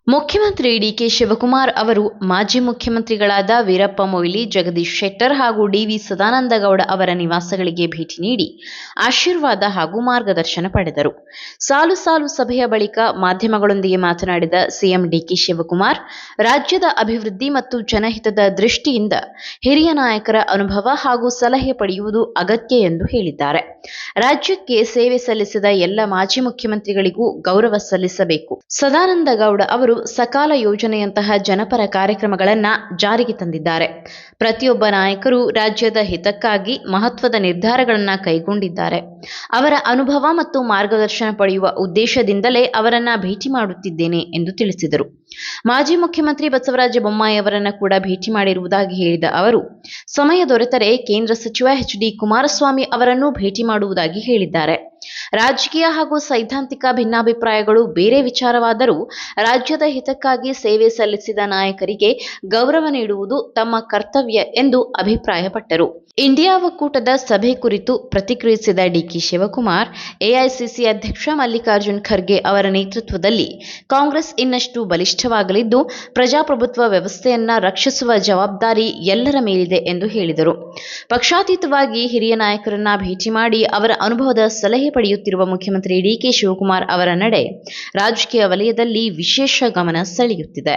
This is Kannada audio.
ಮುಖ್ಯಮಂತ್ರಿ ಡಿಕೆ ಶಿವಕುಮಾರ್ ಅವರು ಮಾಜಿ ಮುಖ್ಯಮಂತ್ರಿಗಳಾದ ವೀರಪ್ಪ ಮೊಯ್ಲಿ, ಜಗದೀಶ್ ಶೆಟ್ಟರ್ ಹಾಗೂ ಡಿವಿ ಸದಾನಂದಗೌಡ ಅವರ ನಿವಾಸಗಳಿಗೆ ಭೇಟಿ ನೀಡಿ ಆಶೀರ್ವಾದ ಹಾಗೂ ಮಾರ್ಗದರ್ಶನ ಪಡೆದರು. ಸಾಲು ಸಾಲು ಸಭೆಯ ಬಳಿಕ ಮಾಧ್ಯಮಗಳೊಂದಿಗೆ ಮಾತನಾಡಿದ ಸಿಎಂ ಡಿಕೆ ಶಿವಕುಮಾರ್, ರಾಜ್ಯದ ಅಭಿವೃದ್ಧಿ ಮತ್ತು ಜನಹಿತದ ದೃಷ್ಟಿಯಿಂದ ಹಿರಿಯ ನಾಯಕರ ಅನುಭವ ಹಾಗೂ ಸಲಹೆ ಪಡೆಯುವುದು ಅಗತ್ಯ ಎಂದು ಹೇಳಿದ್ದಾರೆ. ರಾಜ್ಯಕ್ಕೆ ಸೇವೆ ಸಲ್ಲಿಸಿದ ಎಲ್ಲ ಮಾಜಿ ಮುಖ್ಯಮಂತ್ರಿಗಳಿಗೂ ಗೌರವ ಸಲ್ಲಿಸಬೇಕು. ಸದಾನಂದಗೌಡ ಅವರು ಸಕಾಲ ಯೋಜನೆಯಂತಹ ಜನಪರ ಕಾರ್ಯಕ್ರಮಗಳನ್ನು ಜಾರಿಗೆ ತಂದಿದ್ದಾರೆ. ಪ್ರತಿಯೊಬ್ಬ ನಾಯಕರು ರಾಜ್ಯದ ಹಿತಕ್ಕಾಗಿ ಮಹತ್ವದ ನಿರ್ಧಾರಗಳನ್ನು ಕೈಗೊಂಡಿದ್ದಾರೆ. ಅವರ ಅನುಭವ ಮತ್ತು ಮಾರ್ಗದರ್ಶನ ಪಡೆಯುವ ಉದ್ದೇಶದಿಂದಲೇ ಅವರನ್ನ ಭೇಟಿ ಮಾಡುತ್ತಿದ್ದೇನೆ ಎಂದು ತಿಳಿಸಿದರು. ಮಾಜಿ ಮುಖ್ಯಮಂತ್ರಿ ಬಸವರಾಜ ಬೊಮ್ಮಾಯಿ ಅವರನ್ನ ಕೂಡ ಭೇಟಿ ಮಾಡಿರುವುದಾಗಿ ಹೇಳಿದ ಅವರು, ಸಮಯ ದೊರೆತರೆ ಕೇಂದ್ರ ಸಚಿವ ಎಚ್.ಡಿ. ಕುಮಾರಸ್ವಾಮಿ ಅವರನ್ನು ಭೇಟಿ ಮಾಡುವುದಾಗಿ ಹೇಳಿದ್ದಾರೆ. ರಾಜಕೀಯ ಹಾಗೂ ಸೈದ್ಧಾಂತಿಕ ಭಿನ್ನಾಭಿಪ್ರಾಯಗಳು ಬೇರೆ ವಿಚಾರವಾದರೂ ರಾಜ್ಯದ ಹಿತಕ್ಕಾಗಿ ಸೇವೆ ಸಲ್ಲಿಸಿದ ನಾಯಕರಿಗೆ ಗೌರವ ನೀಡುವುದು ತಮ್ಮ ಕರ್ತವ್ಯ ಎಂದು ಅಭಿಪ್ರಾಯಪಟ್ಟರು. ಇಂಡಿಯಾ ಒಕ್ಕೂಟದ ಸಭೆ ಕುರಿತು ಪ್ರತಿಕ್ರಿಯಿಸಿದ ಡಿಕೆ ಶಿವಕುಮಾರ್, ಎಐಸಿಸಿ ಅಧ್ಯಕ್ಷ ಮಲ್ಲಿಕಾರ್ಜುನ್ ಖರ್ಗೆ ಅವರ ನೇತೃತ್ವದಲ್ಲಿ ಕಾಂಗ್ರೆಸ್ ಇನ್ನಷ್ಟು ಬಲಿಷ್ಠವಾಗಲಿದ್ದು, ಪ್ರಜಾಪ್ರಭುತ್ವ ವ್ಯವಸ್ಥೆಯನ್ನ ರಕ್ಷಿಸುವ ಜವಾಬ್ದಾರಿ ಎಲ್ಲರ ಮೇಲಿದೆ ಎಂದು ಹೇಳಿದರು. ಪಕ್ಷಾತೀತವಾಗಿ ಹಿರಿಯ ನಾಯಕರನ್ನ ಭೇಟಿ ಮಾಡಿ ಅವರ ಅನುಭವದ ಸಲಹೆ ಪಡೆಯುತ್ತಿರುವ ಮುಖ್ಯಮಂತ್ರಿ ಡಿಕೆ ಶಿವಕುಮಾರ್ ಅವರ ನಡೆ ರಾಜಕೀಯ ವಲಯದಲ್ಲಿ ವಿಶೇಷ ಗಮನ ಸೆಳೆಯುತ್ತಿದೆ.